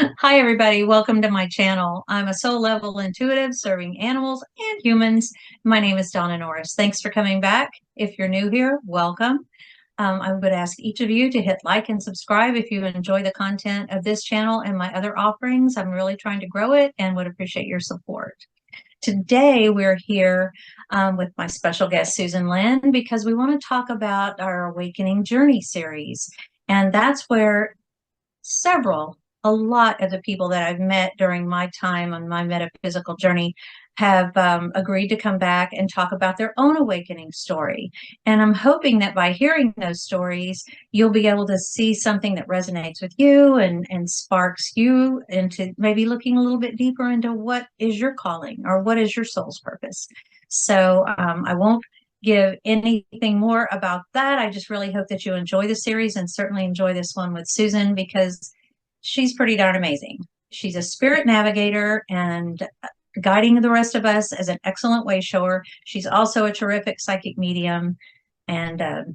Hi, everybody. Welcome to my channel. I'm a soul level intuitive serving animals and humans. My name is Donna Norris. Thanks for coming back. If you're new here, welcome. I would ask each of you to hit like and subscribe if you enjoy the content of this channel and my other offerings. I'm really trying to grow it and would appreciate your support. Today, we're here with my special guest, Susan Lynn, because we want to talk about our Awakening Journey series. And that's where a lot of the people that I've met during my time on my metaphysical journey have agreed to come back and talk about their own awakening story. And I'm hoping that by hearing those stories, you'll be able to see something that resonates with you and sparks you into maybe looking a little bit deeper into what is your calling or what is your soul's purpose. So I won't give anything more about that. I just really hope that you enjoy the series and certainly enjoy this one with Susan because she's pretty darn amazing. She's a spirit navigator and guiding the rest of us as an excellent way shower. She's also a terrific psychic medium and a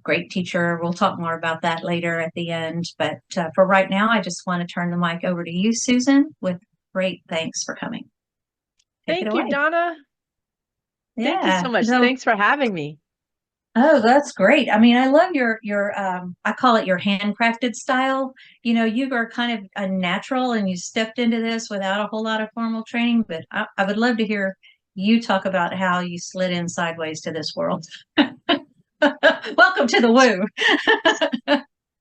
great teacher. We'll talk more about that later at the end. But for right now, I just want to turn the mic over to you, Susan, with great thanks for coming. Take it Thank you, away. Donna. Thank you Yeah. so much. So, Thanks for having me. oh, that's great. I mean, I love your I call it your handcrafted style. You know, you are kind of a natural and you stepped into this without a whole lot of formal training, but I would love to hear you talk about how you slid in sideways to this world. Welcome to the woo.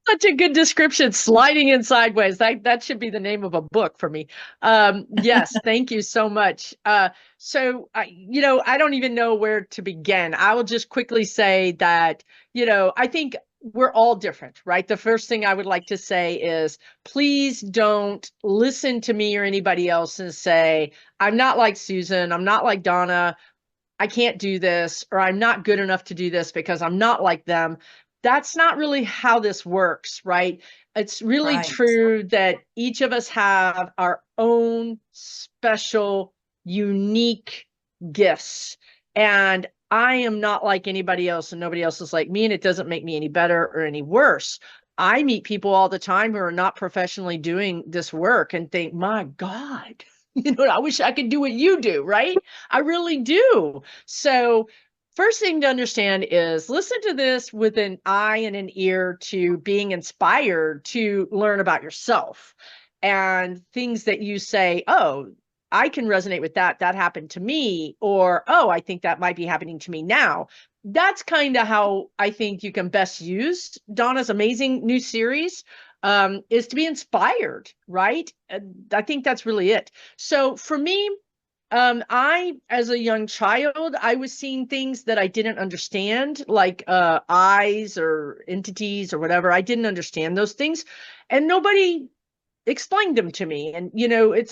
Such a good description, sliding in sideways. That should be the name of a book for me. Yes, thank you so much. I don't even know where to begin. I will just quickly say that, I think we're all different, right? The first thing I would like to say is please don't listen to me or anybody else and say, I'm not like Susan, I'm not like Donna, I can't do this, or I'm not good enough to do this because I'm not like them. That's not really how this works, right? It's really Right. true that each of us have our own special, unique gifts. And I am not like anybody else, and nobody else is like me, and it doesn't make me any better or any worse. I meet people all the time who are not professionally doing this work and think, my God, I wish I could do what you do, right? I really do. So, first thing to understand is listen to this with an eye and an ear to being inspired to learn about yourself and things that you say, oh, I can resonate with that. That happened to me. Or, oh, I think that might be happening to me now. That's kind of how I think you can best use Donna's amazing new series, is to be inspired, right? I think that's really it. So for me, as a young child, I was seeing things that I didn't understand, like eyes or entities or whatever. I didn't understand those things, and nobody explained them to me. And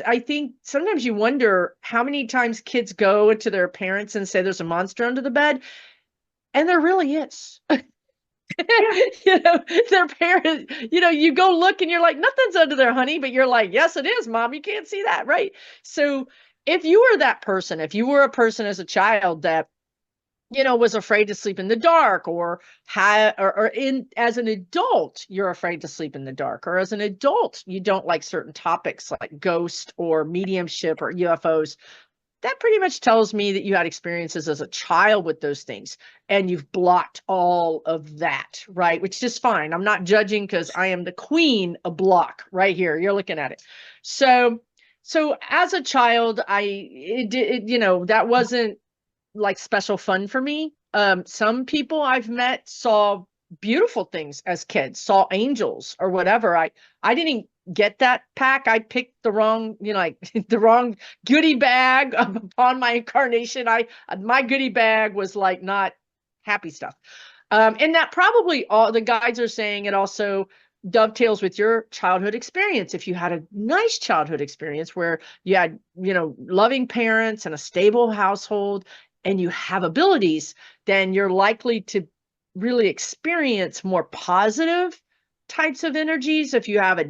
I think sometimes you wonder how many times kids go to their parents and say there's a monster under the bed, and there really is. Yeah. Their parents, you go look and you're like, nothing's under there, honey. But you're like, yes, it is, mom. You can't see that, right? So if you were that person, if you were a person as a child that, was afraid to sleep in the dark, or had, or in as an adult, you're afraid to sleep in the dark, or as an adult, you don't like certain topics like ghost or mediumship or UFOs, that pretty much tells me that you had experiences as a child with those things and you've blocked all of that, right? Which is fine. I'm not judging because I am the queen of block right here. You're looking at it. So as a child, that wasn't like special fun for me. Some people I've met saw beautiful things as kids, saw angels or whatever. I didn't get that pack. I picked the wrong, like the wrong goodie bag upon my incarnation. My goodie bag was like not happy stuff. And that probably all the guides are saying it also dovetails with your childhood experience. If you had a nice childhood experience where you had, loving parents and a stable household and you have abilities, then you're likely to really experience more positive types of energies. If you have I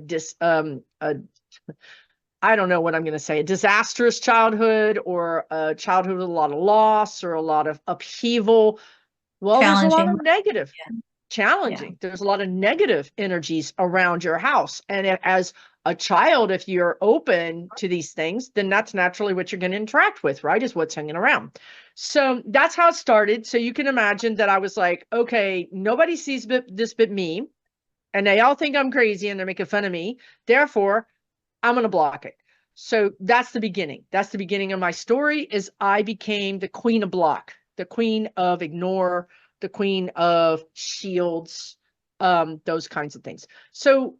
don't know what I'm going to say, a disastrous childhood or a childhood with a lot of loss or a lot of upheaval, well, there's a lot Challenging. of negative, Yeah. Yeah. challenging. There's a lot of negative energies around your house. And as a child, if you're open to these things, then that's naturally what you're going to interact with, right? Is what's hanging around. So that's how it started. So you can imagine that I was like, okay, nobody sees this but me, and they all think I'm crazy and they're making fun of me. Therefore, I'm going to block it. So that's the beginning. That's the beginning of my story. Is I became the queen of block, the queen of ignore, the queen of shields, those kinds of things. So,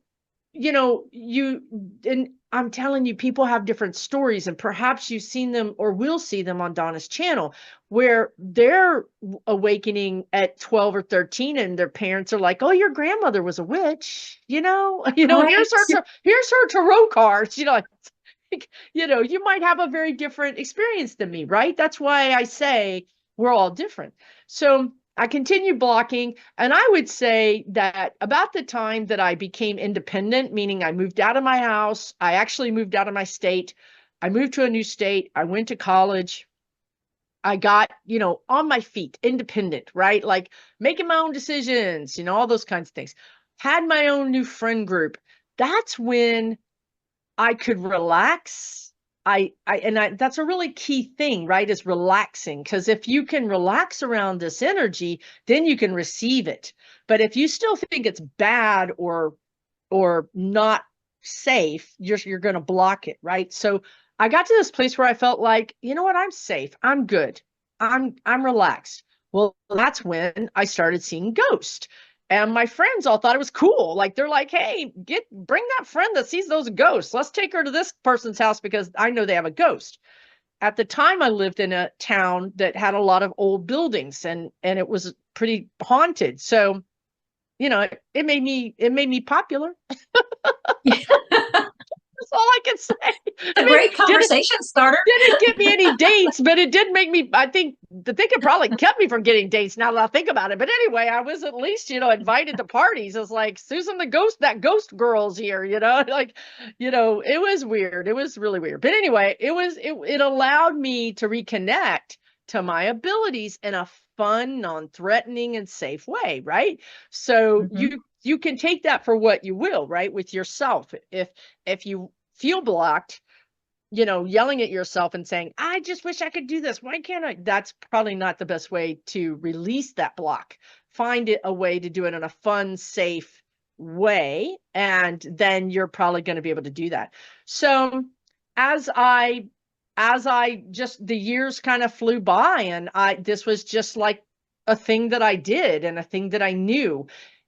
and I'm telling you, people have different stories, and perhaps you've seen them or will see them on Donna's channel, where they're awakening at 12 or 13 and their parents are like, oh, your grandmother was a witch, Right. here's her tarot cards, you might have a very different experience than me, right? That's why I say we're all different. So I continued blocking. And I would say that about the time that I became independent, meaning I moved out of my house, I actually moved out of my state. I moved to a new state. I went to college. I got, on my feet, independent, right? Like making my own decisions, all those kinds of things. Had my own new friend group. That's when I could relax. That's a really key thing, right? Is relaxing. Because if you can relax around this energy, then you can receive it. But if you still think it's bad or not safe, you're going to block it, right? So I got to this place where I felt like, you know what? I'm safe. I'm good. I'm relaxed. Well, that's when I started seeing ghosts. And my friends all thought it was cool. Like they're like, hey, bring that friend that sees those ghosts. Let's take her to this person's house because I know they have a ghost. At the time, I lived in a town that had a lot of old buildings and it was pretty haunted. So, it made me popular. That's all I can say. A great conversation starter. Didn't get me any dates, but it did make me, I think it probably kept me from getting dates now that I think about it. But anyway, I was at least, invited to parties. It's like Susan the ghost, that ghost girl's here, like, it was weird. It was really weird. But anyway, it allowed me to reconnect to my abilities in a fun, non-threatening, and safe way, right? So Mhm. you can take that for what you will, right? With yourself. If you feel blocked, yelling at yourself and saying, I just wish I could do this. Why can't I? That's probably not the best way to release that block. Find it a way to do it in a fun, safe way. And then you're probably going to be able to do that. So as I, the years kind of flew by and this was just like a thing that I did and a thing that I knew.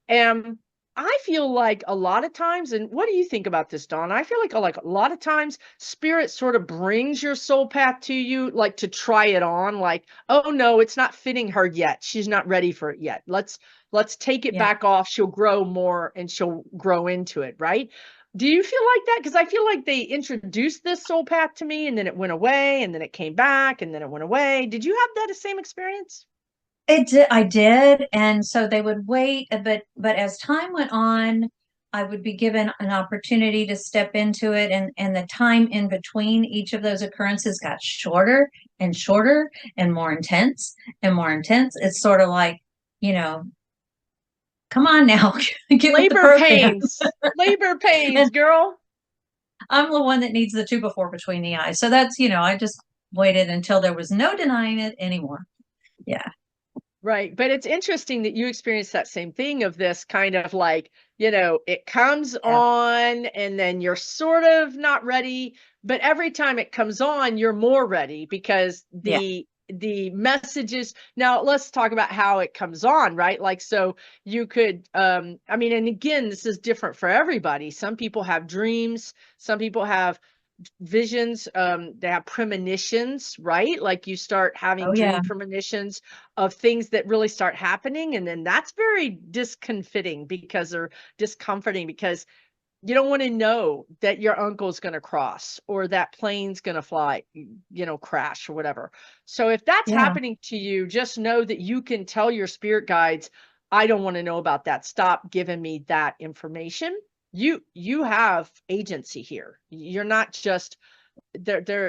And I feel like a lot of times, and what do you think about this, Dawn? I feel like a lot of times spirit sort of brings your soul path to you, like to try it on, like, oh no, it's not fitting her yet. She's not ready for it yet. Let's take it Yeah. back off. She'll grow more and she'll grow into it, right? Do you feel like that? Because I feel like they introduced this soul path to me and then it went away and then it came back and then it went away. Did you have that same experience? I did. And so they would wait, but as time went on, I would be given an opportunity to step into it, and the time in between each of those occurrences got shorter and shorter and more intense and more intense. It's sort of like, you know, come on now, get with the Labor program. pains, labor pains, And girl. I'm the one that needs the two before between the eyes. So that's, I just waited until there was no denying it anymore. Yeah. Right. But it's interesting that you experienced that same thing of this kind of like, it comes Yeah. on and then you're sort of not ready, but every time it comes on, you're more ready because Yeah. the messages. Now let's talk about how it comes on, right? Like, so you could, I mean, and again, this is different for everybody. Some people have dreams, some people have visions, they have premonitions, right? Like you start having Oh, yeah. dream premonitions of things that really start happening, and then that's very discomforting because you don't want to know that your uncle's going to cross or that plane's going to fly, crash or whatever. So if that's Yeah. happening to you, just know that you can tell your spirit guides, I don't want to know about that. Stop giving me that information. You have agency here. You're not just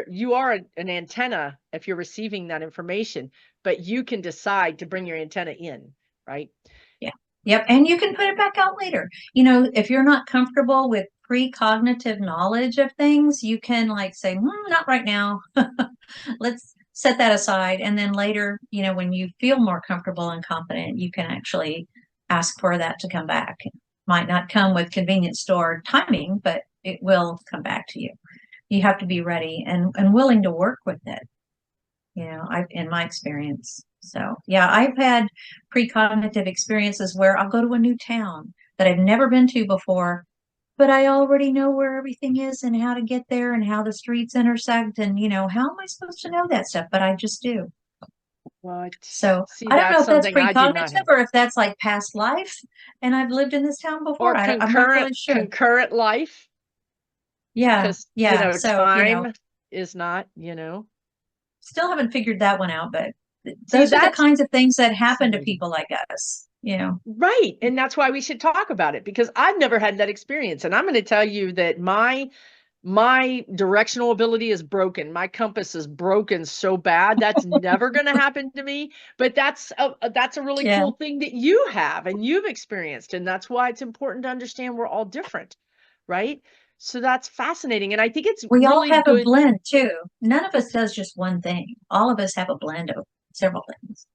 you are an antenna if you're receiving that information, but you can decide to bring your antenna in, right? Yeah. Yep. And you can put it back out later. If you're not comfortable with precognitive knowledge of things, you can like say, not right now. Let's set that aside. And then later, when you feel more comfortable and confident, you can actually ask for that to come back. It might not come with convenience store timing, but it will come back to you. You have to be ready and willing to work with it, in my experience. So yeah, I've had precognitive experiences where I'll go to a new town that I've never been to before, but I already know where everything is and how to get there and how the streets intersect. And, how am I supposed to know that stuff? But I just do. What? So See, I don't know that's if that's something I do not precognitive have. or if that's like past life and I've lived in this town Or before. I'm not concurrent really sure. concurrent life, Yeah. because Yeah. So, time is not, still haven't figured that one out, but See, those are the that's kinds of things that happen to fascinating. people like us. Right. And that's why we should talk about it, because I've never had that experience. And I'm going to tell you that my directional ability is broken. My compass is broken so bad. That's never going to happen to me. But that's a really Yeah. cool thing that you have and you've experienced. And that's why it's important to understand we're all different, right? So that's fascinating. And I think it's We all really have a good. blend too. None of us does just one thing. All of us have a blend of several things,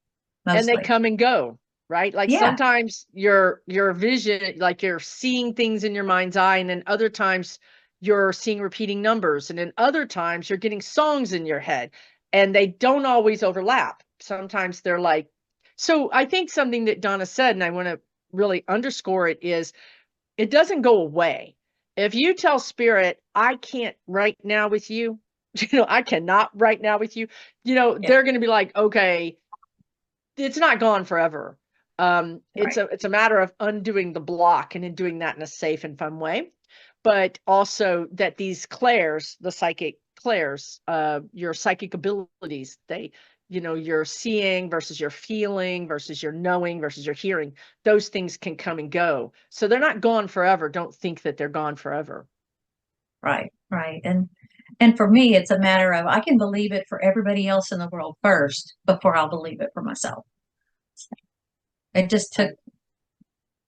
And they mostly. come and go, right? Like Yeah. sometimes your vision, like you're seeing things in your mind's eye, and then other times you're seeing repeating numbers, and then other times you're getting songs in your head, and they don't always overlap. Sometimes they're like, so I think something that Donna said, and I want to really underscore it, is it doesn't go away. If you tell spirit, I can't right now with you, I cannot right now with you, Yeah. they're going to be like, okay, it's not gone forever. It's Right. a matter of undoing the block and then doing that in a safe and fun way. But also that these clairs, the psychic clairs, your psychic abilities, your seeing versus your feeling versus your knowing versus your hearing, those things can come and go. So they're not gone forever. Don't think that they're gone forever. Right. Right. And for me, it's a matter of I can believe it for everybody else in the world first before I'll believe it for myself. It just took Right.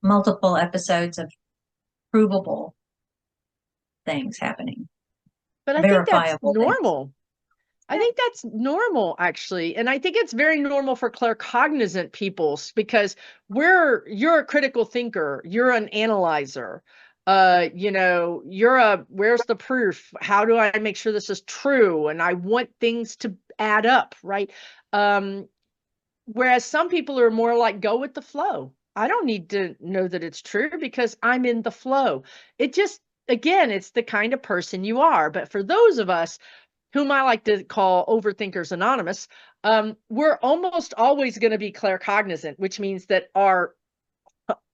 multiple episodes of provable things happening, But I think that's verifiable things. normal. I Yeah. think that's normal, actually. And I think it's very normal for claircognizant peoples, because you're a critical thinker, you're an analyzer. Where's the proof? How do I make sure this is true? And I want things to add up, right? Um, Whereas some people are more like go with the flow. I don't need to know that it's true because I'm in the flow. It just, again, it's the kind of person you are. But for those of us whom I like to call Overthinkers Anonymous, we're almost always going to be claircognizant, which means that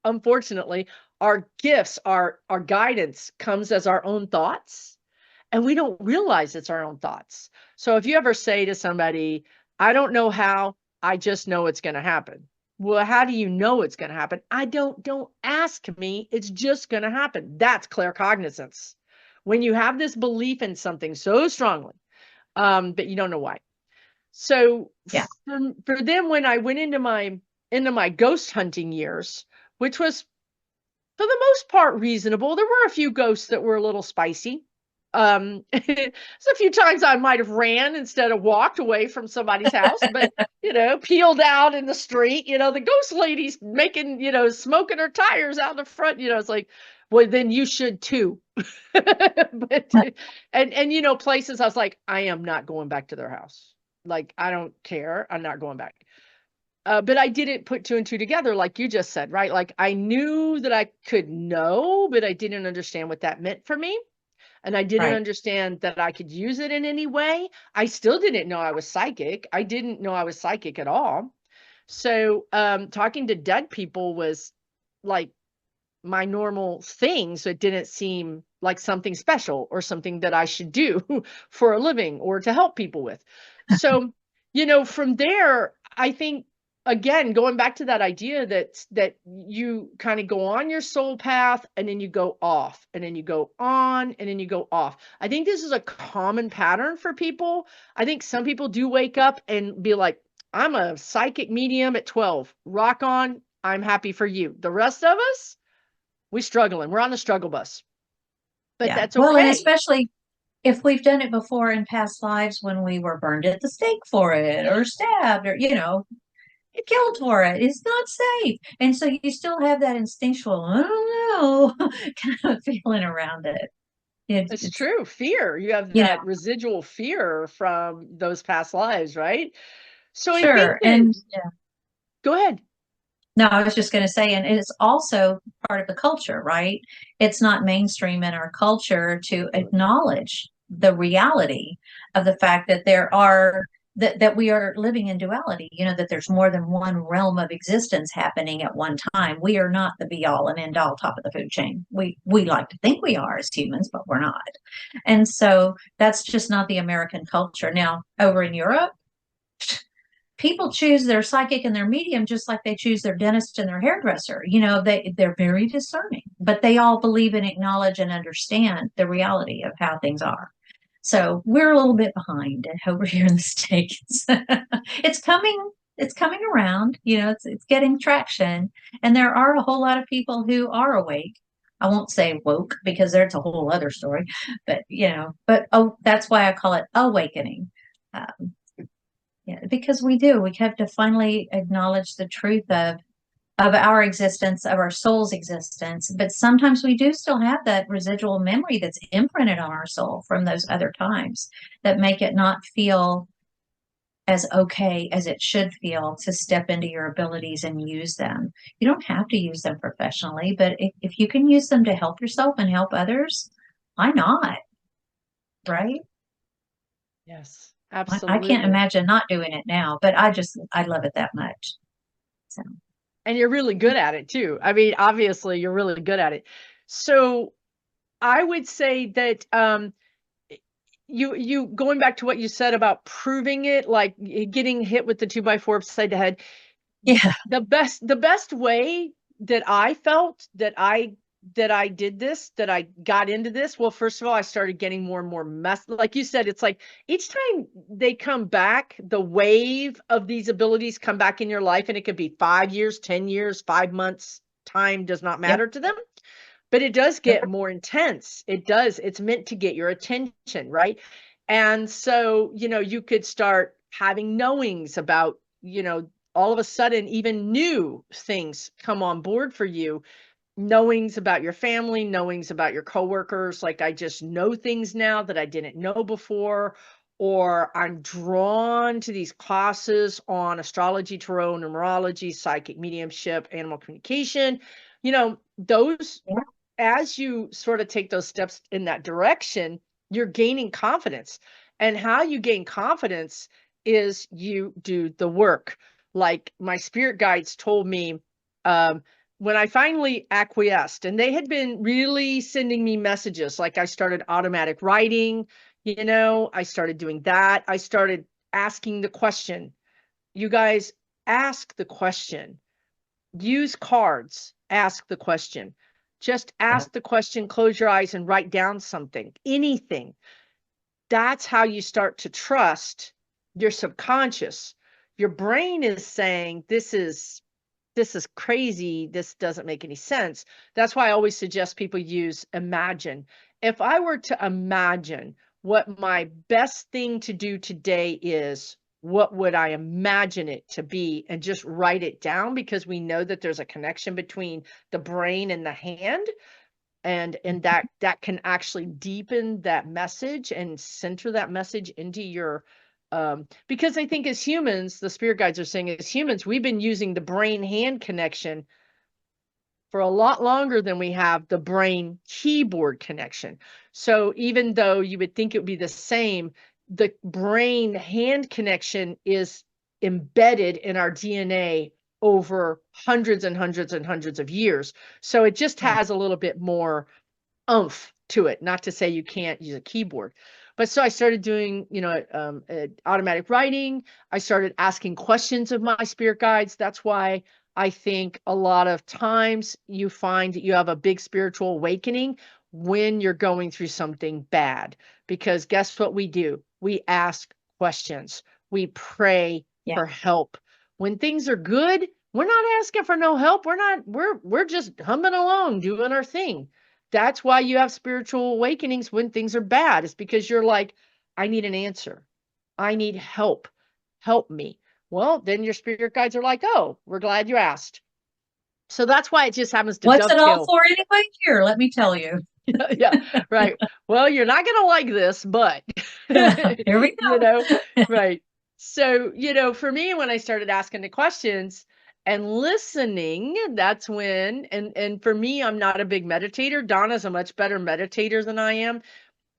unfortunately, our gifts, our guidance comes as our own thoughts, and we don't realize it's our own thoughts. So if you ever say to somebody, I don't know how, I just know it's going to happen. Well, how do you know it's going to happen? Don't ask me. It's just going to happen. That's claircognizance. When you have this belief in something so strongly, but you don't know why. So Yeah. for them, when I went into my ghost hunting years, which was for the most part reasonable, there were a few ghosts that were a little spicy. There's a few times I might have ran instead of walked away from somebody's house, but peeled out in the street. The ghost lady's making, smoking her tires out the front. It's like, well, then you should too. but and places I was like, I am not going back to their house. Like, I don't care. I'm not going back. But I didn't put two and two together, like you just said, right? Like I knew that I could know, but I didn't understand what that meant for me. And I didn't Right. understand that I could use it in any way. I still didn't know I was psychic. I didn't know I was psychic at all. So talking to dead people was like my normal thing. So it didn't seem like something special or something that I should do for a living or to help people with. So, from there, I think, again, going back to that idea that you kind of go on your soul path and then you go off and then you go on and then you go off. I think this is a common pattern for people. I think some people do wake up and be like, I'm a psychic medium at 12. Rock on. I'm happy for you. The rest of us, we struggling. We're on the struggle bus. but Yeah. that's Well, and okay. especially if we've done it before in past lives when we were burned at the stake for it or stabbed or, killed for it. It's not safe. And so you still have that instinctual, I don't know, kind of feeling around it. It's It's, true. Fear. You have you know, that residual fear from those past lives, right? So I think sure. that, And go ahead. no, I was just going to say, and it's also part of the culture, right? It's not mainstream in our culture to acknowledge the reality of the fact that that we are living in duality, that there's more than one realm of existence happening at one time. We are not the be all and end all top of the food chain. We like to think we are as humans, but we're not. And so that's just not the American culture. Now, over in Europe, people choose their psychic and their medium just like they choose their dentist and their hairdresser. They're very discerning, but they all believe and acknowledge and understand the reality of how things are. So we're a little bit behind over here in the States. It's coming, it's coming around, it's getting traction. And there are a whole lot of people who are awake. I won't say woke because there's a whole other story, but oh, that's why I call it awakening. Um, yeah, because we have to finally acknowledge the truth of our existence, of our soul's existence. But sometimes we do still have that residual memory that's imprinted on our soul from those other times that make it not feel as okay as it should feel to step into your abilities and use them. You don't have to use them professionally, but if you can use them to help yourself and help others, why not? Right? Yes, I can't absolutely. imagine not doing it now, but I love it that much. So. And you're really good at it too. I mean, obviously, you're really good at it. So I would say that you going back to what you said about proving it, like getting hit with the 2x4 upside the head. Yeah. The best way that I felt that I did this, that I got into this, well, first of all, I started getting more and more like you said, it's like each time they come back, the wave of these abilities come back in your life, and it could be 5 years, 10 years, 5 months, time does not Yep. matter to them. But it does get more intense. It does. It's meant to get your attention, right? And so, you could start having knowings about, all of a sudden, even new things come on board for you, knowings about your family, knowings about your coworkers. Like, I just know things now that I didn't know before, or I'm drawn to these classes on astrology, tarot, numerology, psychic mediumship, animal communication. Those, Yeah. as you sort of take those steps in that direction, you're gaining confidence. And how you gain confidence is you do the work. Like my spirit guides told me, um, when I finally acquiesced, and they had been really sending me messages, like I started automatic writing, I started doing that. I started asking the question. You guys, ask the question. Use cards, ask the question. Just Yeah. ask the question, close your eyes and write down something, anything. That's how you start to trust your subconscious. Your brain is saying, this is crazy. This doesn't make any sense. That's why I always suggest people use imagine. If I were to imagine what my best thing to do today is, what would I imagine it to be? And just write it down, because we know that there's a connection between the brain and the hand. And that can actually deepen that message and center that message into your because I think as humans, the spirit guides are saying, as humans, we've been using the brain hand connection for a lot longer than we have the brain keyboard connection. So even though you would think it would be the same, the brain hand connection is embedded in our DNA over hundreds and hundreds and hundreds of years. So it just Yeah. has a little bit more oomph to it. Not to say you can't use a keyboard. But so I started doing, automatic writing. I started asking questions of my spirit guides. That's why I think a lot of times you find that you have a big spiritual awakening when you're going through something bad. Because guess what we do? We ask questions. We pray Yeah. for help. When things are good, we're not asking for no help. We're not, we're just humming along, doing our thing. That's why you have spiritual awakenings when things are bad. It's because you're like, I need an answer. I need help. Help me. Well, then your spirit guides are like, oh, we're glad you asked. So that's why it just happens to What's it all dovetail. for anyway? Here, let me tell you. Yeah, right. Well, you're not going to like this, but, Here we you know, go. right. So, for me, when I started asking the questions and listening, that's when, and for me, I'm not a big meditator. Donna's a much better meditator than I am.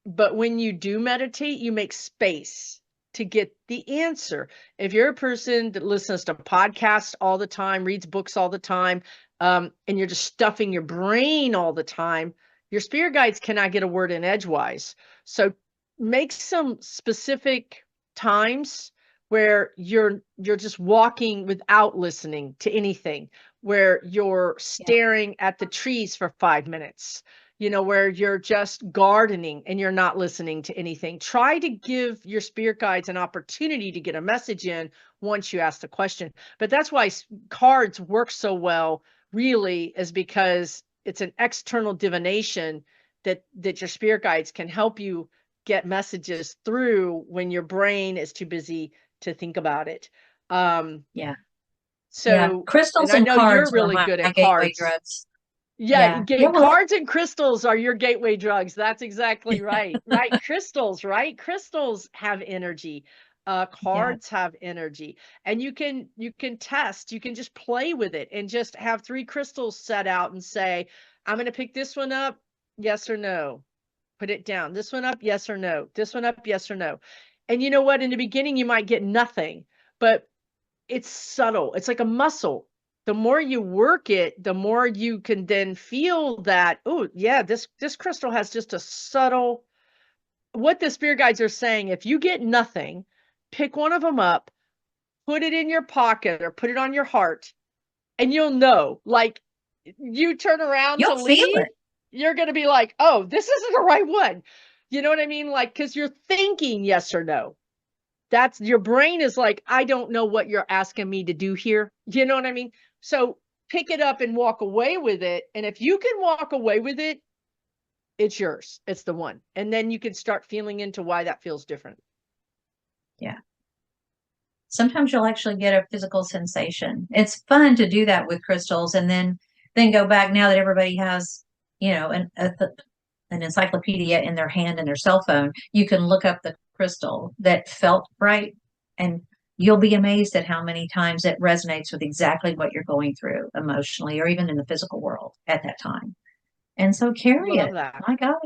But when you do meditate, you make space to get the answer. If you're a person that listens to podcasts all the time, reads books all the time, and you're just stuffing your brain all the time, your spirit guides cannot get a word in edgewise. So make some specific times where you're just walking without listening to anything, where you're Yeah, staring at the trees for 5 minutes, where you're just gardening and you're not listening to anything. Try to give your spirit guides an opportunity to get a message in once you ask the question. But that's why cards work so well, really, is because it's an external divination that your spirit guides can help you get messages through when your brain is too busy to think about it. Um, yeah, yeah. so, and Crystals I and know you're cards were really my good at gateway cards. drugs. Yeah, Yeah, yeah. Well, cards and crystals are your gateway drugs. That's exactly right. Right. Crystals, right? Crystals have energy. yeah, Cards have energy. And you can test, you can just play with it and just have three crystals set out and say, I'm going to pick this one up, yes or no. Put it down. This one up, yes or no. This one up, yes or no. And you know what? In the beginning, you might get nothing, but it's subtle. It's like a muscle. The more you work it, the more you can then feel that, oh, yeah, this crystal has just a subtle, what the spirit guides are saying, if you get nothing, pick one of them up, put it in your pocket or put it on your heart, and you'll know. Like, you turn around to you'll feel leave, it. you're going to be like, oh, this isn't the right one. You know what I mean? Like, because you're thinking yes or no. That's, your brain is like, I don't know what you're asking me to do here. You know what I mean? So pick it up and walk away with it. And if you can walk away with it, it's yours. It's the one. And then you can start feeling into why that feels different. Yeah. Sometimes you'll actually get a physical sensation. It's fun to do that with crystals, and then go back now that everybody has, an encyclopedia in their hand and their cell phone. You can look up the crystal that felt right, and you'll be amazed at how many times it resonates with exactly what you're going through emotionally or even in the physical world at that time. And so carry Love it. that. My God,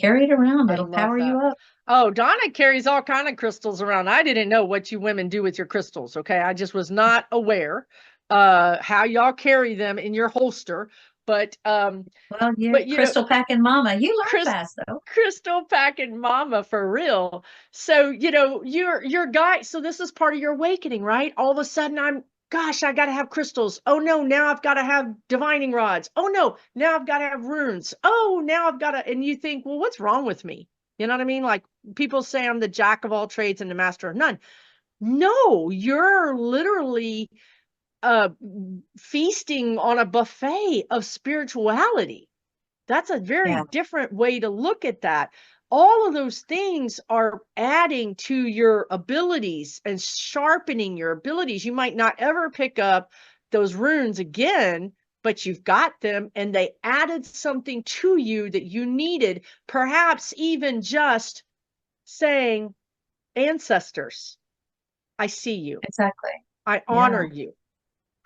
carry it around. I It'll love power you that. up. Oh, Donna carries all kind of crystals around. I didn't know what you women do with your crystals. Okay. I just was not aware how y'all carry them in your holster. But Well, you're but crystal packing mama. You learn Chris fast though. Crystal packing mama for real. So, your guy, so this is part of your awakening, right? All of a sudden gosh, I got to have crystals. Oh no, now I've got to have divining rods. Oh no, now I've got to have runes. Oh, now I've got to, and you think, well, what's wrong with me? You know what I mean? Like, people say I'm the jack of all trades and the master of none. No, you're literally uh feasting on a buffet of spirituality. That's a very Yeah, different way to look at that. All of those things are adding to your abilities and sharpening your abilities. You might not ever pick up those runes again, but you've got them and they added something to you that you needed. Perhaps even just saying, ancestors, I see you. exactly. I honor Yeah. you.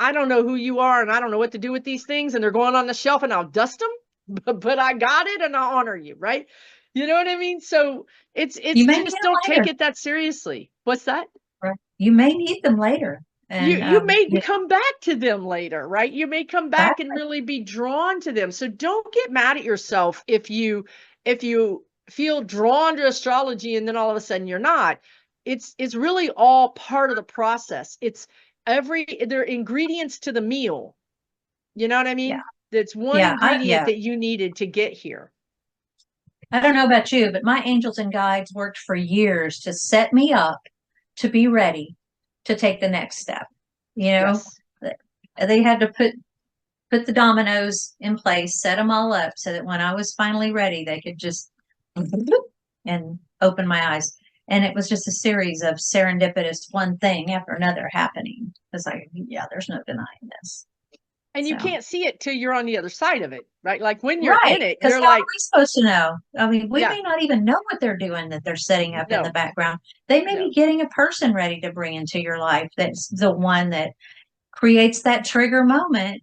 I don't know who you are and I don't know what to do with these things, and they're going on the shelf and I'll dust them, but I got it and I honor you, right? You know what I mean? So You it's may need just, don't them take later. it that seriously. What's that? Right? You may need them later. And You may you know, come back to them later, right? You may come back and exactly. really be drawn to them. So don't get mad at yourself if you feel drawn to astrology and then all of a sudden you're not. It's really all part of the process. They're ingredients to the meal. You know what I Yeah. mean? That's one Yeah. ingredient Yeah. that you needed to get here. I don't know about you, but my angels and guides worked for years to set me up to be ready to take the next step. You know, Yes. they had to put put the dominoes in place, set them all up so that when I was finally ready, they could just and open my eyes. And it was just a series of serendipitous one thing after another happening. It's like, yeah, there's no denying this. And you So, can't see it till you're on the other side of it, right? Like when you're right. in it, Because you're how are like, we supposed to know? I mean, we yeah, may not even know what they're doing that they're setting up in the no, background. They may be no. getting a person ready to bring into your life that's the one that creates that trigger moment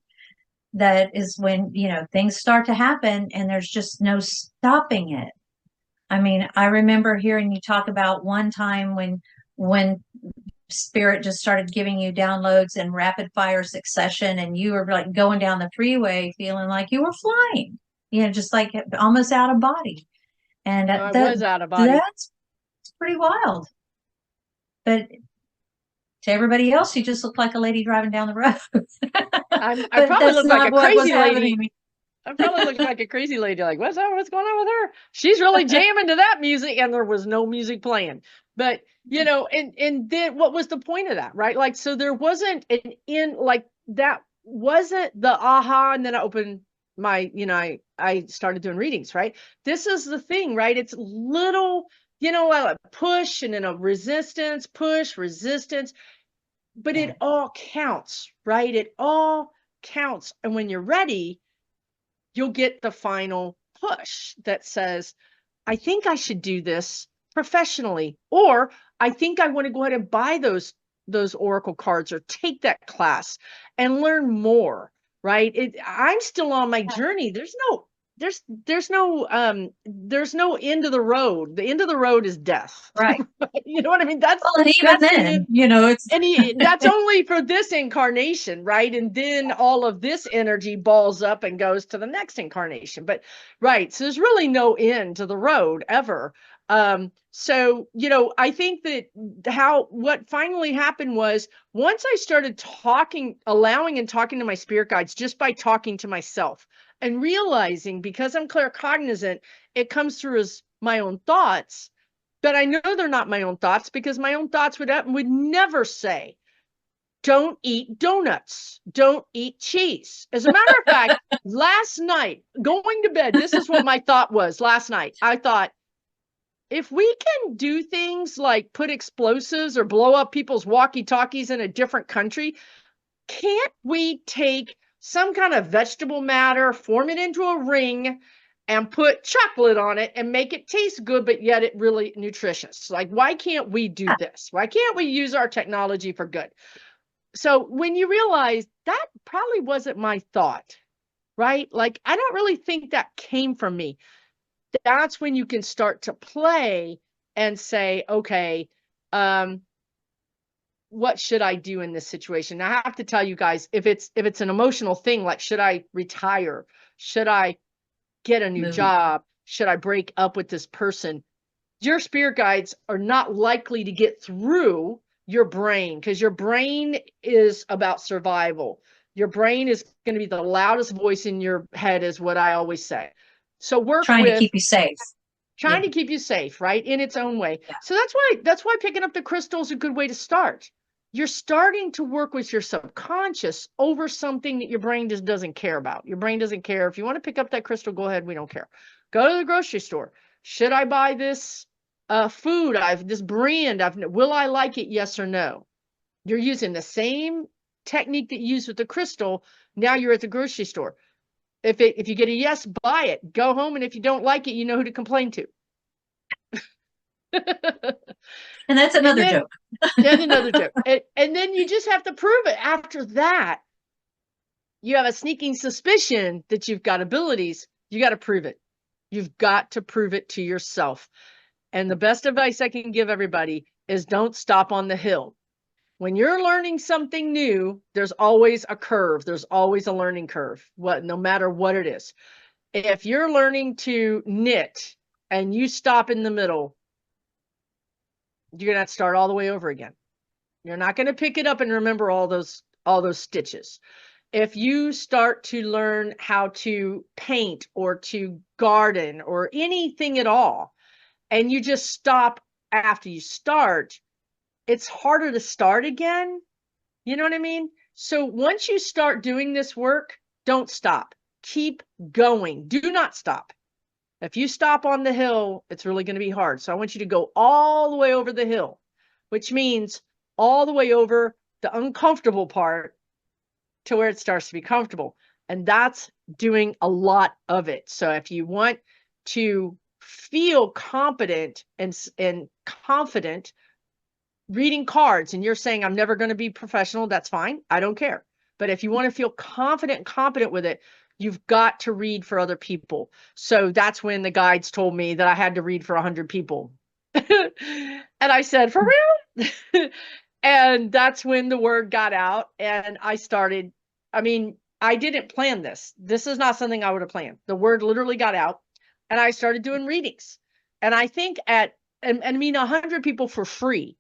that is when, things start to happen and there's just no stopping it. I mean, I remember hearing you talk about one time when spirit just started giving you downloads in rapid fire succession and you were like going down the freeway feeling like you were flying, just like almost out of body. And I was out of body. that's pretty wild. But to everybody else, you just look like a lady driving down the road. I But probably that's look like not a what was crazy happening lady. to me. I probably look like a crazy lady. Like, what's that? What's going on with her? She's really jamming to that music, and there was no music playing. But and then what was the point of that, right? Like, so there wasn't an in like that wasn't the aha, and then I opened my, I started doing readings, right? This is the thing, right? It's little, like push and then a resistance, push, resistance, but Yeah. it all counts, right? It all counts. And when you're ready, you'll get the final push that says, I think I should do this professionally, or I think I want to go ahead and buy those oracle cards or take that class and learn more, right? I'm still on my journey. There's no end of the road. The end of the road is death. Right. You know what I mean? That's Well, and even that's the then, end. it's And that's only for this incarnation, right? And then all of this energy balls up and goes to the next incarnation. But right, so there's really no end to the road ever. So I think that what finally happened was once I started allowing and talking to my spirit guides just by talking to myself and realizing because I'm claircognizant, it comes through as my own thoughts. But I know they're not my own thoughts because my own thoughts would never say, don't eat donuts, don't eat cheese. As a matter of fact, last night, going to bed, this is what my thought was last night. I thought, if we can do things like put explosives or blow up people's walkie-talkies in a different country, can't we take some kind of vegetable matter, form it into a ring, and put chocolate on it and make it taste good, but yet it really nutritious? Like, why can't we do this? Why can't we use our technology for good? So when you realize that probably wasn't my thought, right? Like, I don't really think that came from me. That's when you can start to play and say, okay, what should I do in this situation? Now, I have to tell you guys, if it's an emotional thing, like should I retire? Should I get a new move. job? Should I break up with this person? Your spirit guides are not likely to get through your brain because your brain is about survival. Your brain is going to be the loudest voice in your head, is what I always say. So work Trying to with keep you safe. Yeah. trying to keep you safe, right? In its own way. Yeah. So that's why picking up the crystal is a good way to start. You're starting to work with your subconscious over something that your brain just doesn't care about. Your brain doesn't care. If you want to pick up that crystal, go ahead. We don't care. Go to the grocery store. Should I buy this food? This brand. Will I like it? Yes or no? You're using the same technique that you use with the crystal. Now you're at the grocery store. If you get a yes, buy it. Go home, and if you don't like it, you know who to complain to. And that's And another then joke. Then another joke. And then you just have to prove it. After that, you have a sneaking suspicion that you've got abilities. You got to prove it. You've got to prove it to yourself. And the best advice I can give everybody is don't stop on the hill. When you're learning something new, there's always a curve. There's always a learning curve, no matter what it is. If you're learning to knit and you stop in the middle, you're going to have to start all the way over again. You're not going to pick it up and remember all those stitches. If you start to learn how to paint or to garden or anything at all, and you just stop after you start, it's harder to start again. You know what I mean? So once you start doing this work, Don't stop. Keep going. Do not stop. If you stop on the hill, it's really going to be hard. So I want you to go all the way over the hill, which means all the way over the uncomfortable part to where it starts to be comfortable. And that's doing a lot of it. So if you want to feel competent and confident reading cards and you're saying, I'm never going to be professional, that's fine. I don't care. But if you want to feel confident and competent with it, you've got to read for other people. So that's when the guides told me that I had to read for 100 people. And I said, for real? And that's when the word got out and I started. I mean, I didn't plan this. This is not something I would have planned. The word literally got out and I started doing readings. And I think and I mean, 100 people for free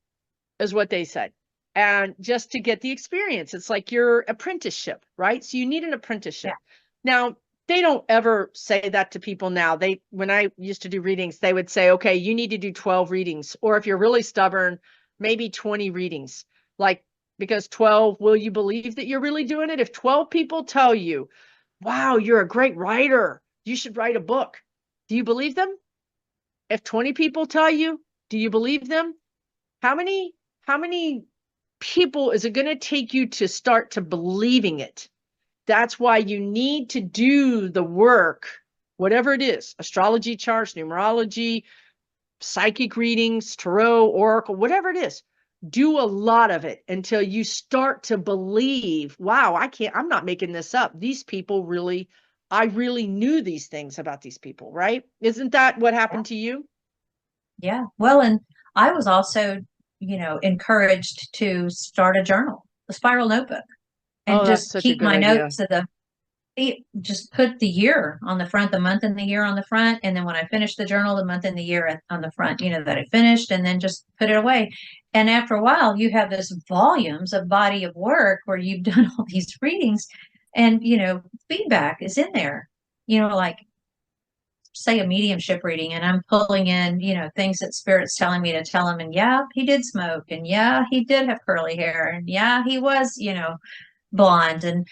is what they said. And just to get the experience, it's like your apprenticeship, right? So you need an apprenticeship. Yeah. Now, they don't ever say that to people now. When I used to do readings, they would say, okay, you need to do 12 readings. Or if you're really stubborn, maybe 20 readings. Like, because 12, will you believe that you're really doing it? If 12 people tell you, wow, you're a great writer, you should write a book. Do you believe them? If 20 people tell you, do you believe them? How many people is it going to take you to start to believing it? That's why you need to do the work, whatever it is, astrology charts, numerology, psychic readings, tarot, oracle, whatever it is. Do a lot of it until you start to believe, wow, I'm not making this up. These people really, I really knew these things about these people, right? Isn't that what happened to you? Yeah. Well, and I was also, encouraged to start a journal, a spiral notebook, and Oh, that's just such a keep good my idea. notes just put the year on the front, the month and the year on the front. And then when I finished the journal, the month and the year on the front, that I finished, and then just put it away. And after a while, you have this volumes of body of work where you've done all these readings and, feedback is in there, like say a mediumship reading and I'm pulling in, things that spirit's telling me to tell him. And yeah, he did smoke. And yeah, he did have curly hair. And yeah, he was, blonde and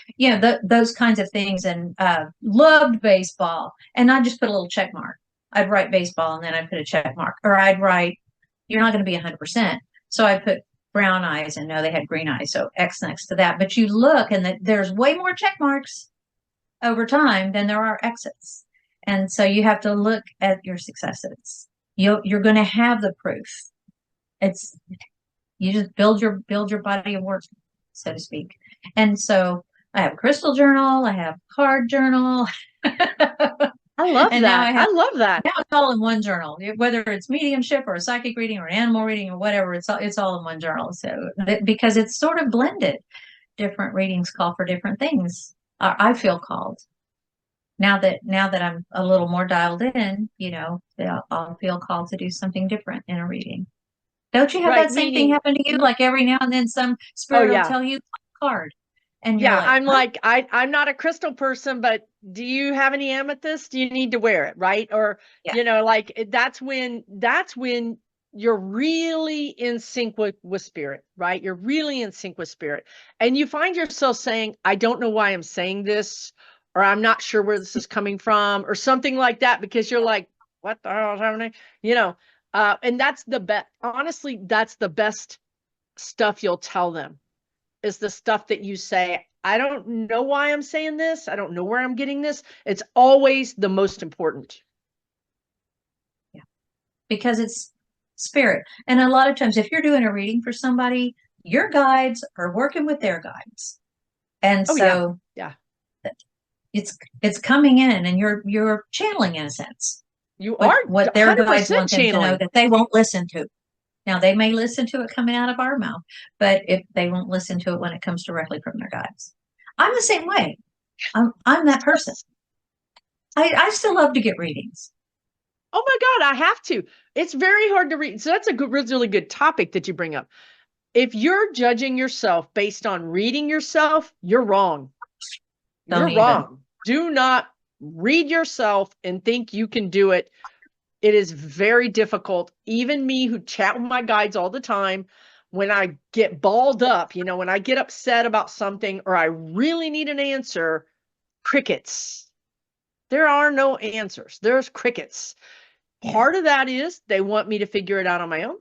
those kinds of things, and loved baseball, and I just put a little check mark. I'd write baseball and then I'd put a check mark, or I'd write you're not going to be 100%, so I put brown eyes and no, they had green eyes, so X next to that. But you look and there's way more check marks over time than there are X's, and so you have to look at your successes. You're going to have the proof. It's you just build your body of work, so to speak. And so I have a crystal journal, I have a card journal. I love And now that. I love that. now it's all in one journal, whether it's mediumship or a psychic reading or an animal reading or whatever, it's all in one journal. So because it's sort of blended, different readings call for different things. I feel called now that I'm a little more dialed in, I'll feel called to do something different in a reading. Don't you have Right. that same thing Meaning, happen to you? Like every now and then some oh spirit will yeah. tell you card and you're Yeah. like, I'm huh? like, I'm not a crystal person, but do you have any amethyst? Do you need to wear it? Right. Or, Yeah. like that's when you're really in sync with spirit, right? You're really in sync with spirit. And you find yourself saying, I don't know why I'm saying this, or I'm not sure where this is coming from, or something like that, because you're like, what the hell is happening? And that's the best, honestly, that's the best stuff you'll tell them is the stuff that you say, I don't know why I'm saying this. I don't know where I'm getting this. It's always the most important. Yeah. Because it's spirit. And a lot of times if you're doing a reading for somebody, your guides are working with their guides. And Oh yeah. so Yeah. it's coming in and you're channeling in a sense You are what their guides 100% want them to know channeling. that they won't listen to. Now they may listen to it coming out of our mouth, but if they won't listen to it when it comes directly from their guides. I'm the same way. I'm that person. I still love to get readings. Oh my God, I have to. It's very hard to read. So that's a good, really good topic that you bring up. If you're judging yourself based on reading yourself, you're wrong. Don't You're even. wrong. Do not read yourself and think you can do it. It is very difficult. Even me who chat with my guides all the time, when I get balled up, when I get upset about something or I really need an answer, crickets. There are no answers. There's crickets. Yeah. Part of that is they want me to figure it out on my own.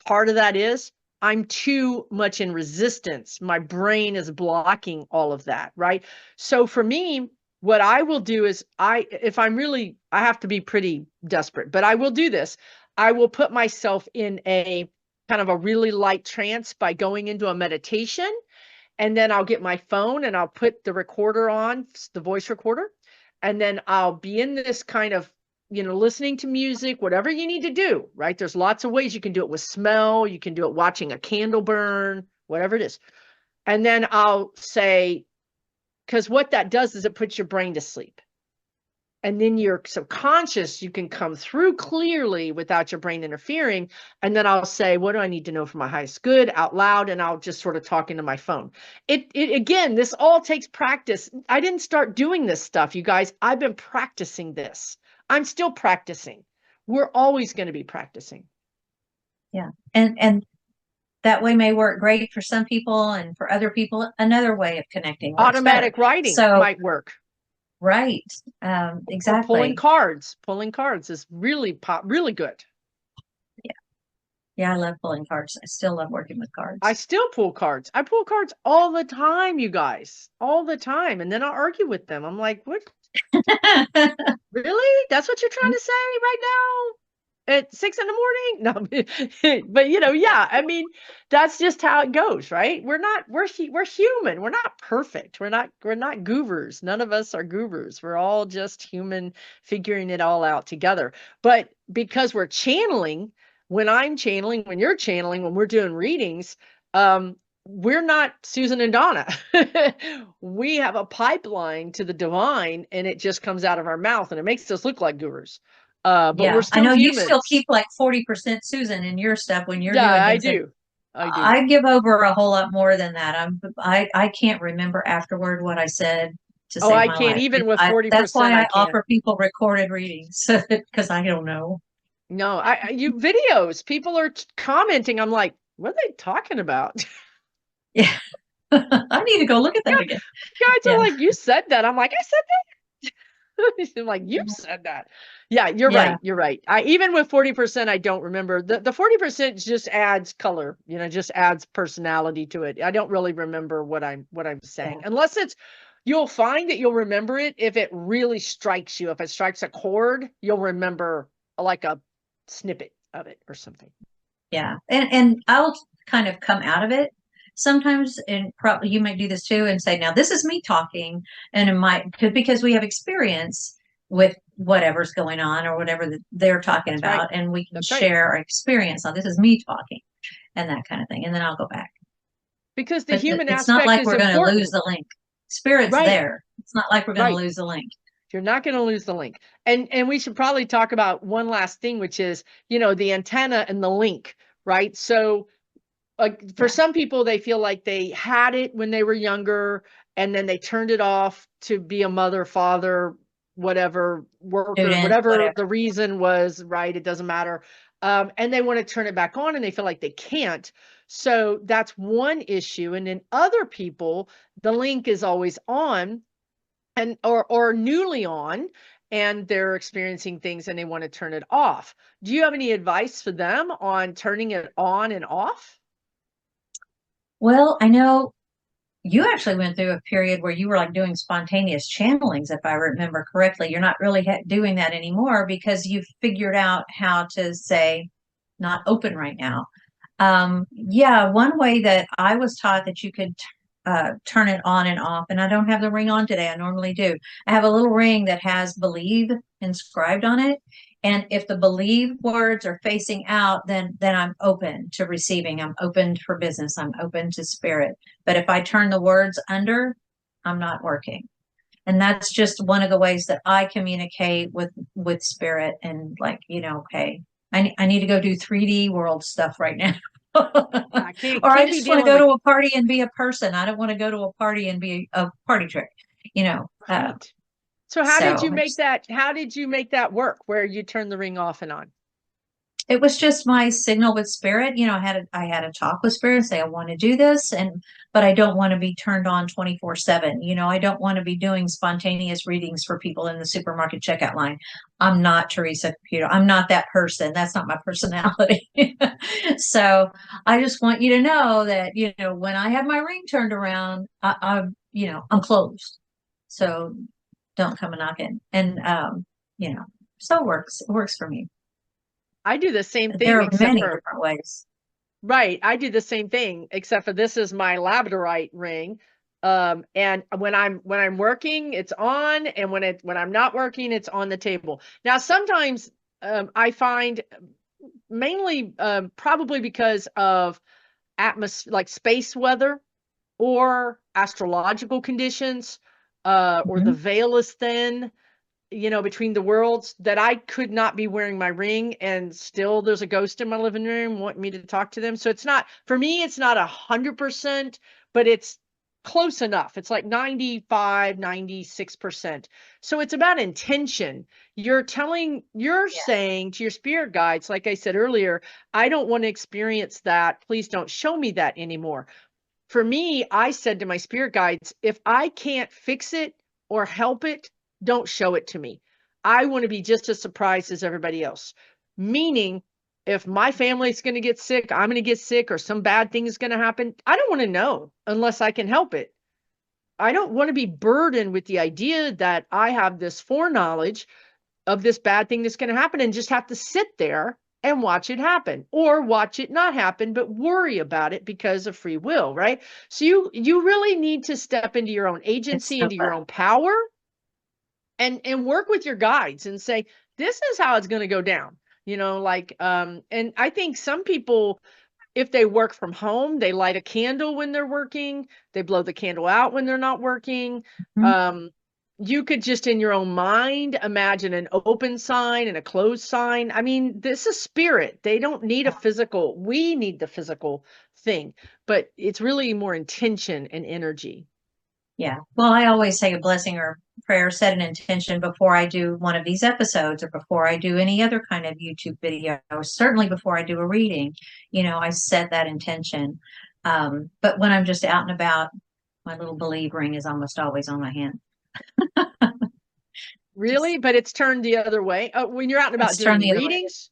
Part of that is I'm too much in resistance. My brain is blocking all of that, right? So for me, what I will do is if I'm really, I have to be pretty desperate, but I will do this. I will put myself in a kind of a really light trance by going into a meditation, and then I'll get my phone and I'll put the recorder on, the voice recorder, and then I'll be in this kind of, listening to music, whatever you need to do, right? There's lots of ways you can do it with smell. You can do it watching a candle burn, whatever it is. And then I'll say, because what that does is it puts your brain to sleep. And then your subconscious, you can come through clearly without your brain interfering. And then I'll say, what do I need to know for my highest good out loud? And I'll just sort of talk into my phone. It again, this all takes practice. I didn't start doing this stuff, you guys. I've been practicing this. I'm still practicing. We're always going to be practicing. Yeah. And that way may work great for some people, and for other people, another way of connecting works better. Automatic writing So, might work. right. Or Exactly. pulling cards. Pulling cards is really really good. Yeah. Yeah, I love pulling cards. I still love working with cards. I still pull cards. I pull cards all the time, you guys, all the time. And then I'll argue with them. I'm like, what? Really? That's what you're trying to say right now at 6 a.m? No, but yeah, I mean, that's just how it goes, right? We're human. We're not perfect. We're not gurus. None of us are gurus. We're all just human figuring it all out together. But because we're channeling, when I'm channeling, when you're channeling, when we're doing readings, we're not Susan and Donna. We have a pipeline to the divine, and it just comes out of our mouth, and it makes us look like gurus. But Yeah, we're I still know you humans. still keep like 40% Susan in your stuff when you're Yeah, doing I things. do. I give over a whole lot more than that. I can't remember afterward what I said to Oh, save I my can't life. even with That's 40%. why I I can't. offer people recorded readings, because I don't know. No, you videos. People are commenting. I'm like, what are they talking about? Yeah. I need to go look at that again. Guys are Yeah. like, you said that. I'm like, I said that. I'm like, you said that. Yeah, you're Yeah. right. You're right. Even with 40%, I don't remember. The 40% just adds color, just adds personality to it. I don't really remember what I'm saying. Yeah. Unless you'll find that you'll remember it if it really strikes you. If it strikes a chord, you'll remember like a snippet of it or something. Yeah. And I'll kind of come out of it sometimes, and probably you might do this too, and say, now this is me talking, and it might, because we have experience with whatever's going on or whatever that they're talking That's about, right. and we can That's right. share our experience on this is me talking and that kind of thing. And then I'll go back. Because the But human it's not aspect like is we're going to lose important. the link. Spirit's Right. there. It's not like we're going to Right. lose the link. You're not going to lose the link. And we should probably talk about one last thing, which is, the antenna and the link, right? So for some people, they feel like they had it when they were younger, and then they turned it off to be a mother, father, whatever, worker, Student, whatever whatever. the reason was, right? It doesn't matter. And they want to turn it back on, and they feel like they can't. So that's one issue. And then other people, the link is always on, and or newly on, and they're experiencing things and they want to turn it off. Do you have any advice for them on turning it on and off? Well, I know you actually went through a period where you were like doing spontaneous channelings, if I remember correctly. You're not really doing that anymore because you've figured out how to say, not open right now. Yeah, one way that I was taught that you could turn it on and off, and I don't have the ring on today. I normally do. I have a little ring that has believe inscribed on it. And if the believe words are facing out, then I'm open to receiving. I'm open for business. I'm open to spirit. But if I turn the words under, I'm not working. And that's just one of the ways that I communicate with spirit, and like, okay, I need to go do 3D world stuff right now. I can't Or I be just want to dealing go with to a party and be a person. I don't want to go to a party and be a party trick, right. So how did you make that work where you turn the ring off and on? it was just my signal with spirit. I had a talk with spirit and say, I want to do this. But I don't want to be turned on 24/7. I don't want to be doing spontaneous readings for people in the supermarket checkout line. I'm not Teresa Computer. I'm not that person. That's not my personality. So I just want you to know that, when I have my ring turned around, I'm closed. So don't come a knocking. And, you know, so it works for me. I do the same There thing, are except many for, different ways. right. I do the same thing, except for this is my labradorite ring. And when I'm working, it's on, and when I'm not working, it's on the table. Now, sometimes I find, mainly probably because of like space weather or astrological conditions, or the Mhm. veil is thin, between the worlds, that I could not be wearing my ring and still there's a ghost in my living room wanting me to talk to them. So it's not, for me, it's not 100%, but it's close enough. It's like 95, 96%. So it's about intention. You're Yeah, saying to your spirit guides, like I said earlier, I don't want to experience that. Please don't show me that anymore. For me, I said to my spirit guides, if I can't fix it or help it, don't show it to me. I want to be just as surprised as everybody else. Meaning, if my family's going to get sick, I'm going to get sick, or some bad thing is going to happen, I don't want to know unless I can help it. I don't want to be burdened with the idea that I have this foreknowledge of this bad thing that's going to happen and just have to sit there and watch it happen, or watch it not happen but worry about it because of free will, right? So you really need to step into your own it's agency, so into your fun. own power, and work with your guides and say, this is how it's going to go down, and I think some people, if they work from home, they light a candle when they're working, they blow the candle out when they're not working. Mhm. Um, you could just in your own mind imagine an open sign and a closed sign. I mean, this is spirit. They don't need a physical. We need the physical thing, but it's really more intention and energy. Yeah. Well, I always say a blessing or prayer, set an intention before I do one of these episodes or before I do any other kind of YouTube video, or certainly before I do a reading. I set that intention. But when I'm just out and about, my little believe ring is almost always on my hand. Really? Just But it's turned the other way. When you're out and about it's turned doing the other way. readings?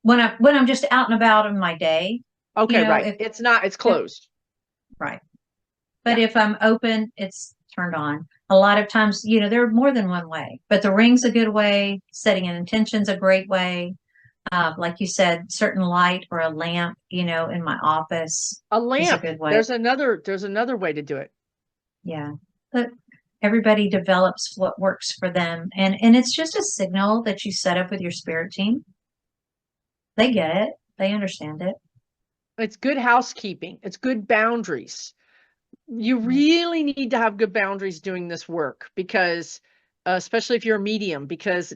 When I'm just out and about in my day, Okay, right. if It's not, it's if closed. right. But Yeah. if I'm open, it's turned on. A lot of times, there are more than one way, but the ring's a good way. Setting an intention's a great way. Like you said, certain light or a lamp, in my office A is a lamp. good way. There's another way to do it. Yeah. But everybody develops what works for them. And it's just a signal that you set up with your spirit team. They get it. They understand it. It's good housekeeping. It's good boundaries. You Yeah. really need to have good boundaries doing this work, because especially if you're a medium, because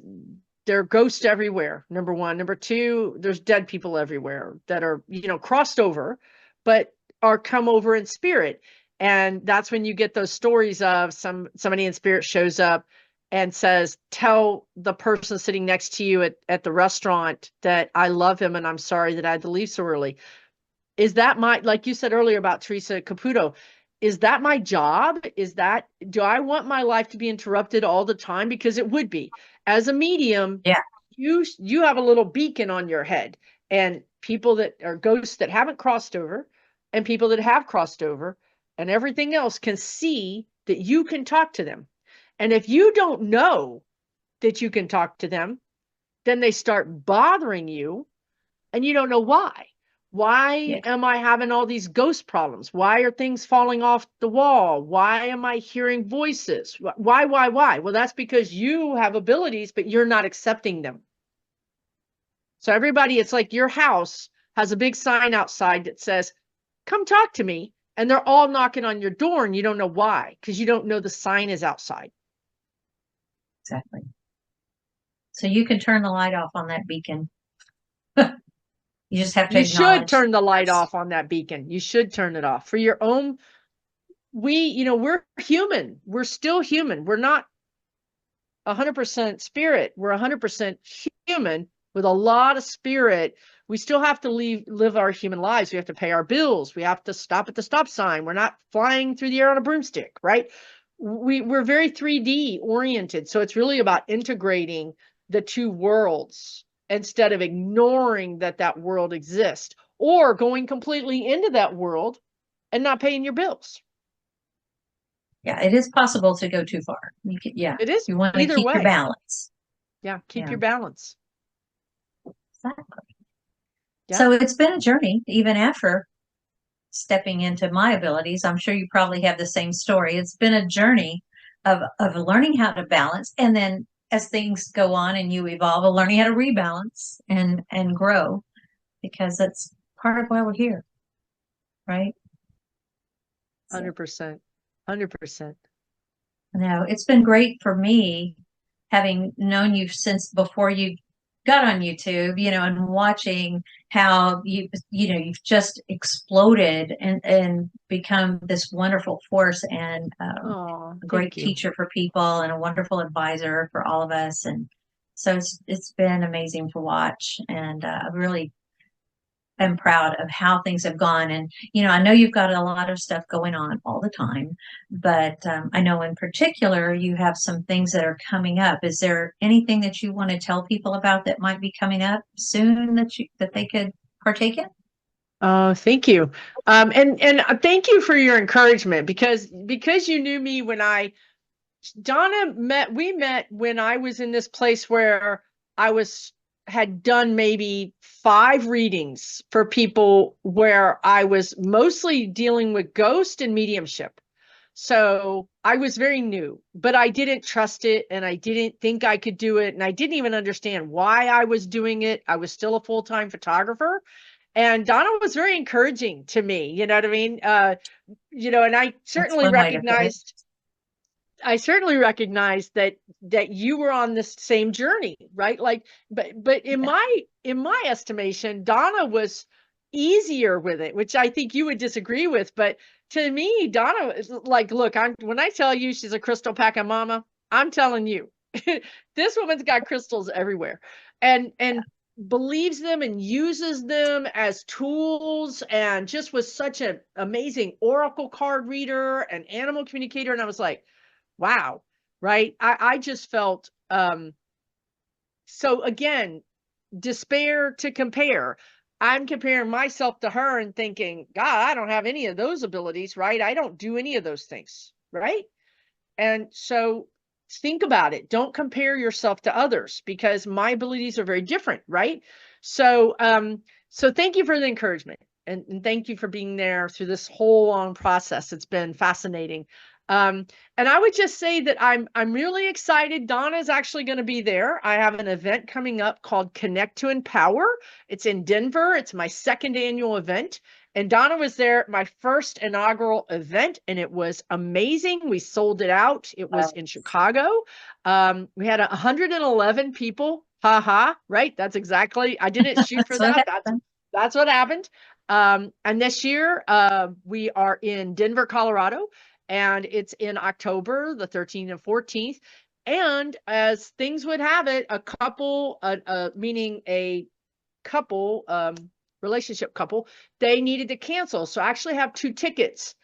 there are ghosts everywhere. Number one. Number two, there's dead people everywhere that are, crossed over, but are come over in spirit. And that's when you get those stories of somebody in spirit shows up and says, tell the person sitting next to you at the restaurant that I love him and I'm sorry that I had to leave so early. Is that my, like you said earlier about Teresa Caputo, is that my job? Do I want my life to be interrupted all the time? Because it would be. As a medium, Yeah. you have a little beacon on your head, and people that are ghosts that haven't crossed over and people that have crossed over and everything else can see that you can talk to them. And if you don't know that you can talk to them, then they start bothering you and you don't know why. Yeah. Why am I having all these ghost problems? Why are things falling off the wall? Why am I hearing voices? Why? Well, that's because you have abilities, but you're not accepting them. So everybody, it's like your house has a big sign outside that says, come talk to me. And they're all knocking on your door and you don't know why, because you don't know the sign is outside. Exactly. So you can turn the light off on that beacon. You just have to You should acknowledge turn the light first. off on that beacon. You should turn it off for your own. We're human. We're still human. We're not 100% spirit. We're 100% human. with a lot of spirit, we still have to live our human lives. We have to pay our bills. We have to stop at the stop sign. We're not flying through the air on a broomstick, right? We're very 3D oriented. So it's really about integrating the two worlds instead of ignoring that world exists, or going completely into that world and not paying your bills. Yeah, it is possible to go too far. Yeah, It is you want to either keep your way. balance. Yeah, keep Yeah, your balance. exactly. Yeah. So it's been a journey, even after stepping into my abilities. I'm sure you probably have the same story. It's been a journey of learning how to balance, and then as things go on and you evolve, of learning how to rebalance and grow, because that's part of why we're here, right? So, 100%. 100%. no, it's been great for me having known you since before you got on YouTube, and watching how you've just exploded and become this wonderful force, and Oh, a great thank you. teacher for people and a wonderful advisor for all of us. And so it's been amazing to watch, and I really am proud of how things have gone. And, I know you've got a lot of stuff going on all the time, but I know in particular you have some things that are coming up. Is there anything that you want to tell people about that might be coming up soon that they could partake in? Oh, thank you. And thank you for your encouragement, because you knew me when we met when I was in this place where I had done maybe 5 readings for people where I was mostly dealing with ghost and mediumship. So I was very new, but I didn't trust it, and I didn't think I could do it. And I didn't even understand why I was doing it. I was still a full-time photographer. And Donna was very encouraging to me, you know what I mean? And That's one way to put it. I certainly recognized that you were on this same journey, right? Like, but in Yeah. my estimation, Donna was easier with it, which I think you would disagree with. But to me, Donna is like, look, when I tell you she's a crystal packing mama, I'm telling you, this woman's got crystals everywhere, and believes them and uses them as tools, and just was such an amazing oracle card reader and animal communicator. And I was like, wow, right? I just felt so again, despair to compare. I'm comparing myself to her and thinking, God, I don't have any of those abilities, right? I don't do any of those things, right? And so think about it. Don't compare yourself to others, because my abilities are very different, right? So thank you for the encouragement, and thank you for being there through this whole long process. It's been fascinating. And I would just say that I'm really excited. Donna's actually going to be there. I have an event coming up called Connect to Empower. It's in Denver. It's my 2nd annual event. And Donna was there at my first inaugural event, and it was amazing. We sold it out. It was in Chicago. We had 111 people. Ha ha, right? That's exactly. I didn't shoot for That's what that. happened. That's what happened. And this year, we are in Denver, Colorado, and it's in October the 13th and 14th. And as things would have it, a couple, meaning a couple, relationship couple, they needed to cancel. So I actually have 2 tickets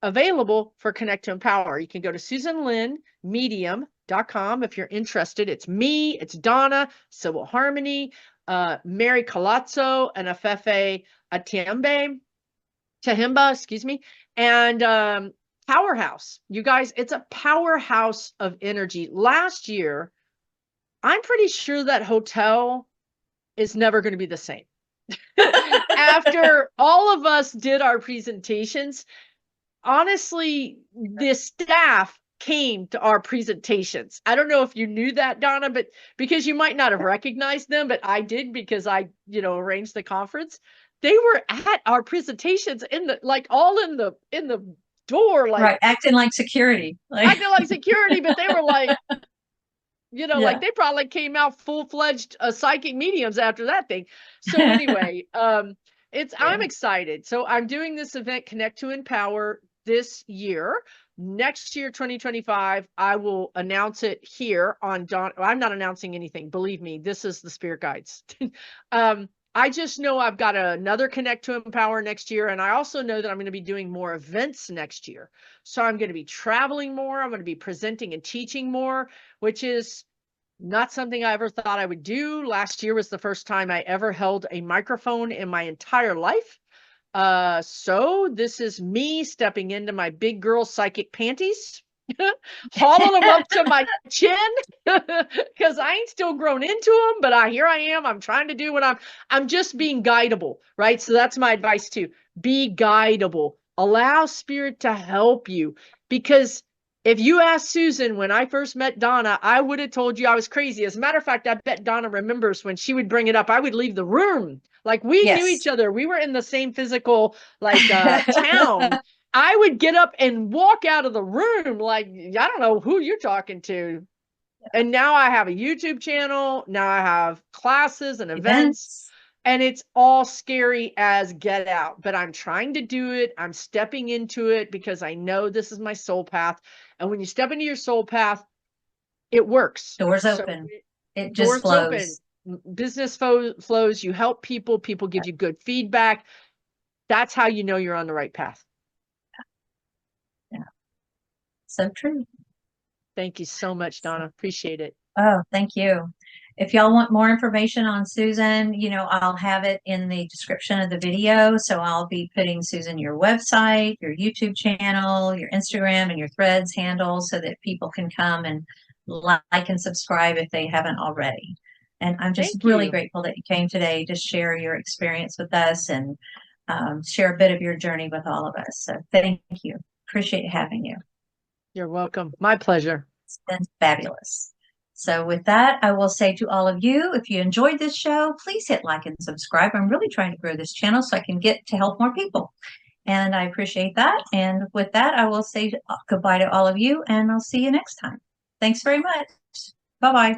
available for Connect to Empower. You can go to SusanLynnMedium.com if you're interested. It's me, it's Donna, Civil Harmony, Mary Colazzo, and Afefe Tahimba, excuse me, and powerhouse. You guys, it's a powerhouse of energy. Last year, I'm pretty sure that hotel is never going to be the same. After all of us did our presentations, honestly, the staff came to our presentations. I don't know if you knew that, Donna, but because you might not have recognized them, but I did, because I, arranged the conference. They were at our presentations all in the door, like Right, acting like security. Like, acting like security, but they were like, yeah. they probably came out full-fledged psychic mediums after that thing. So anyway, I'm Yeah. excited. So I'm doing this event, Connect to Empower, this year. Next year, 2025, I will announce it here on Dawn. I'm not announcing anything. Believe me, this is the spirit guides. I just know I've got another Connect to Empower next year. And I also know that I'm going to be doing more events next year. So I'm going to be traveling more. I'm going to be presenting and teaching more, which is not something I ever thought I would do. Last year was the first time I ever held a microphone in my entire life. So this is me stepping into my big girl psychic panties, hauling them up to my chin because I ain't still grown into them, but here I am. I'm trying to do what I'm just being guidable, right? So that's my advice too. Be guidable. Allow spirit to help you, because if you asked Susan when I first met Donna, I would have told you I was crazy. As a matter of fact, I bet Donna remembers when she would bring it up, I would leave the room. Like, we knew each Yes. other. We were in the same physical town. I would get up and walk out of the room like, I don't know who you're talking to. And now I have a YouTube channel. Now I have classes and events. Events. And it's all scary as get out, but I'm trying to do it. I'm stepping into it because I know this is my soul path. And when you step into your soul path, it works. Doors So open. It just doors open, flows. business flows, you help people, people give you good feedback. That's how you know you're on the right path. Yeah. So true. Thank you so much, Donna. Appreciate it. Oh, thank you. If y'all want more information on Susan, I'll have it in the description of the video. So I'll be putting, Susan, your website, your YouTube channel, your Instagram, and your Threads handle so that people can come and like and subscribe if they haven't already. And I'm just Thank really you. grateful that you came today to share your experience with us and share a bit of your journey with all of us. So thank you. Appreciate having you. You're welcome. My pleasure. It's been fabulous. So with that, I will say to all of you, if you enjoyed this show, please hit like and subscribe. I'm really trying to grow this channel so I can get to help more people. And I appreciate that. And with that, I will say goodbye to all of you, and I'll see you next time. Thanks very much. Bye-bye.